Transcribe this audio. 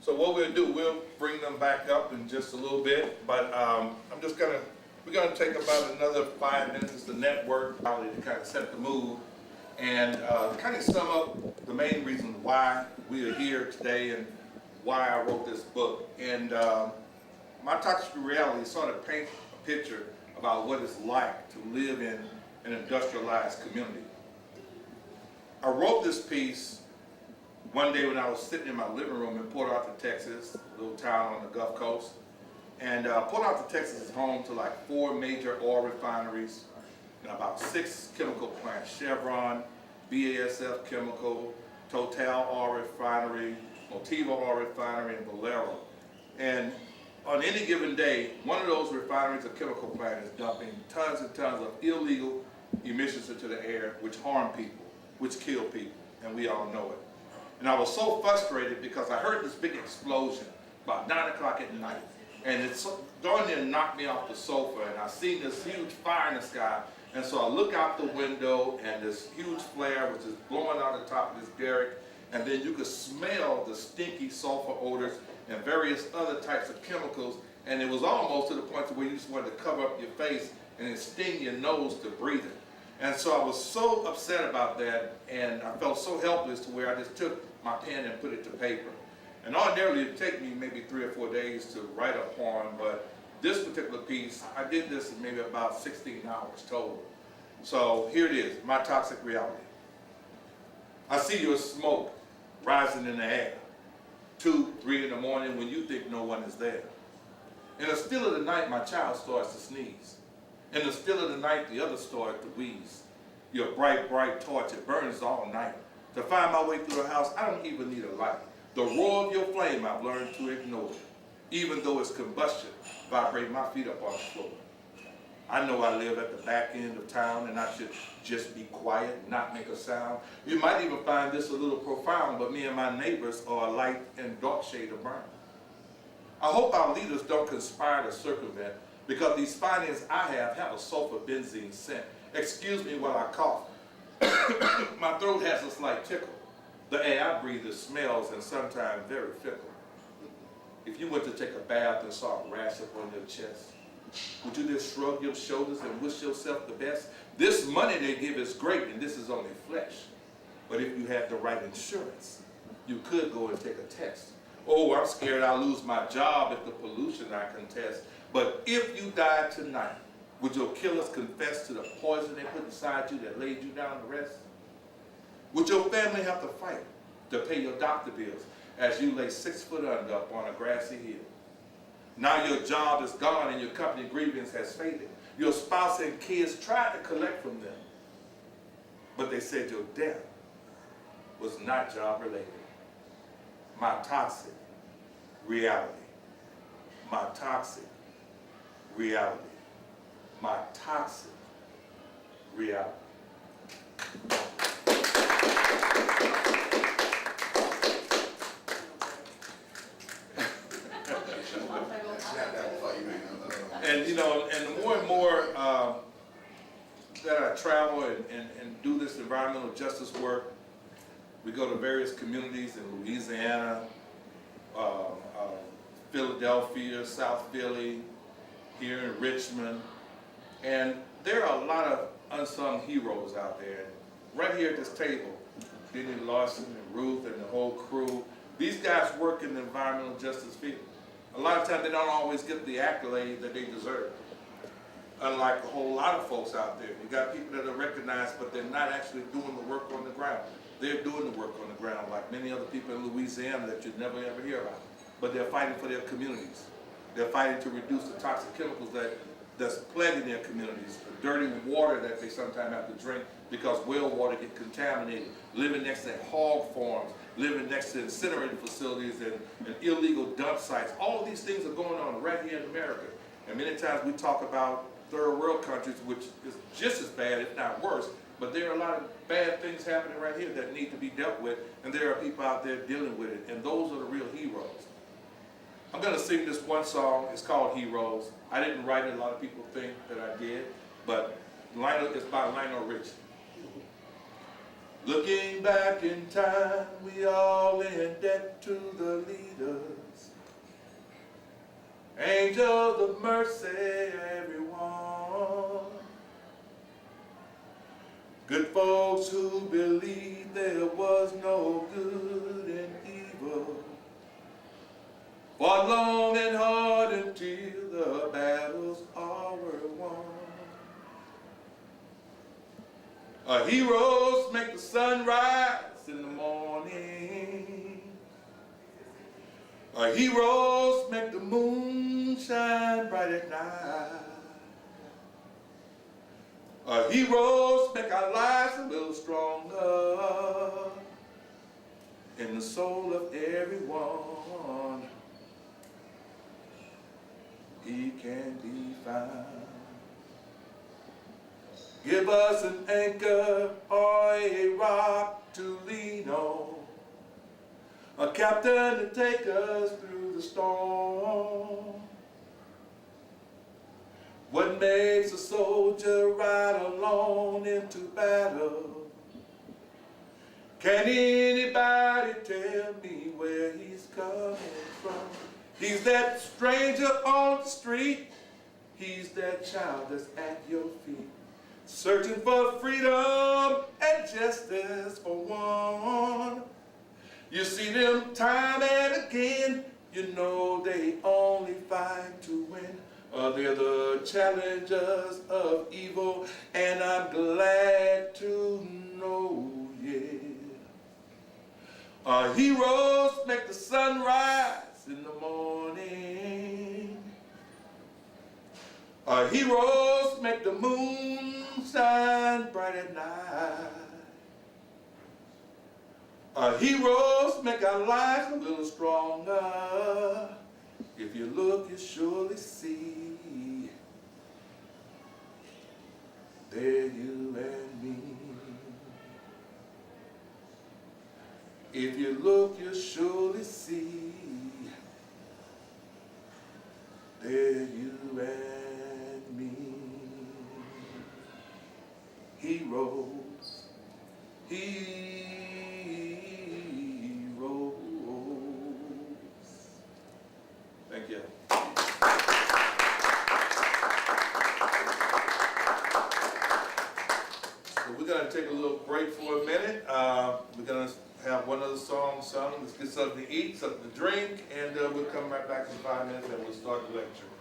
So what we'll do, we'll bring them back up in just a little bit, but we're gonna take about another 5 minutes to network, probably to kind of set the mood and kind of sum up the main reason why we are here today and why I wrote this book. And my toxic reality sort of paints a picture about what it's like to live in an industrialized community. I wrote this piece one day when I was sitting in my living room in Port Arthur, Texas, a little town on the Gulf Coast. And Port Arthur, Texas is home to like 4 major oil refineries and about 6 chemical plants: Chevron, BASF Chemical, Total Oil Refinery, Motiva Oil Refinery, and Valero. And on any given day, one of those refineries or chemical plant is dumping tons and tons of illegal emissions into the air, which harm people, which kill people, and we all know it. And I was so frustrated because I heard this big explosion about 9 o'clock at night, and it darn near knocked me off the sofa, and I seen this huge fire in the sky. And so I look out the window, and this huge flare was just blowing out the top of this derrick, and then you could smell the stinky sulfur odors and various other types of chemicals, and it was almost to the point where you just wanted to cover up your face and it sting your nose to breathe it. And so I was so upset about that, and I felt so helpless to where I just took my pen and put it to paper. And ordinarily it'd take me maybe 3 or 4 days to write a poem, but this particular piece, I did this in maybe about 16 hours total. So here it is, my toxic reality. I see your smoke rising in the air, 2, 3 in the morning when you think no one is there. In the still of the night, my child starts to sneeze. In the still of the night, the other starts to wheeze. Your bright, bright torch, it burns all night. To find my way through the house, I don't even need a light. The roar of your flame, I've learned to ignore. Even though it's combustion, vibrate my feet up on the floor. I know I live at the back end of town, and I should just be quiet and not make a sound. You might even find this a little profound, but me and my neighbors are a light and dark shade of brown. I hope our leaders don't conspire to circumvent, because these findings I have a sulfur benzene scent. Excuse me while I cough. My throat has a slight tickle. The air I breathe smells and sometimes very fickle. If you went to take a bath and saw a rash up on your chest, would you just shrug your shoulders and wish yourself the best? This money they give is great, and this is only flesh. But if you had the right insurance, you could go and take a test. Oh, I'm scared I'll lose my job if the pollution I contest. But if you died tonight, would your killers confess to the poison they put inside you that laid you down to rest? Would your family have to fight to pay your doctor bills as you lay 6 foot under up on a grassy hill? Now your job is gone and your company grievance has faded. Your spouse and kids tried to collect from them, but they said your death was not job related. My toxic reality. My toxic reality. My toxic reality. And you know, and the more that I travel and do this environmental justice work, we go to various communities in Louisiana, Philadelphia, South Philly, here in Richmond, and there are a lot of unsung heroes out there. Right here at this table, Denny Larson and Ruth and the whole crew, these guys work in the environmental justice field. A lot of times they don't always get the accolade that they deserve. Unlike a whole lot of folks out there. You got people that are recognized, but they're not actually doing the work on the ground. They're doing the work on the ground, like many other people in Louisiana that you'd never ever hear about. But they're fighting for their communities. They're fighting to reduce the toxic chemicals that's plaguing their communities, the dirty water that they sometimes have to drink because well water gets contaminated, living next to hog farms, living next to incinerating facilities and illegal dump sites. All of these things are going on right here in America. And many times we talk about third world countries, which is just as bad, if not worse, but there are a lot of bad things happening right here that need to be dealt with, and there are people out there dealing with it, and those are the real heroes. I'm going to sing this one song. It's called Heroes. I didn't write it. A lot of people think that I did, but it's by Lionel Richie. Looking back in time, we all in debt to the leaders. Angels of mercy, everyone. Good folks who believed there was no good and evil. Fought long and hard until the battles all were won. Our heroes make the sun rise in the morning. Our heroes make the moon shine bright at night. Our heroes make our lives a little stronger in the soul of everyone. He can be found. Give us an anchor or a rock to lean on, a captain to take us through the storm. What makes a soldier ride alone into battle? Can anybody tell me where he's coming from? He's that stranger on the street. He's that child that's at your feet, searching for freedom and justice for one. You see them time and again, you know they only fight to win. They're the challengers of evil, and I'm glad to know, yeah. Our heroes make the sun rise in the morning. Our heroes make the moon shine bright at night. Our heroes make our lives a little stronger. If you look, you surely see. There you and me. If you look, you surely see. There you and me. Heroes, heroes. Thank you. So we're going to take a little break for a minute. We're going to have one other song sung. Let's get something to eat, something to drink, and we'll come right back in 5 minutes and we'll start the lecture.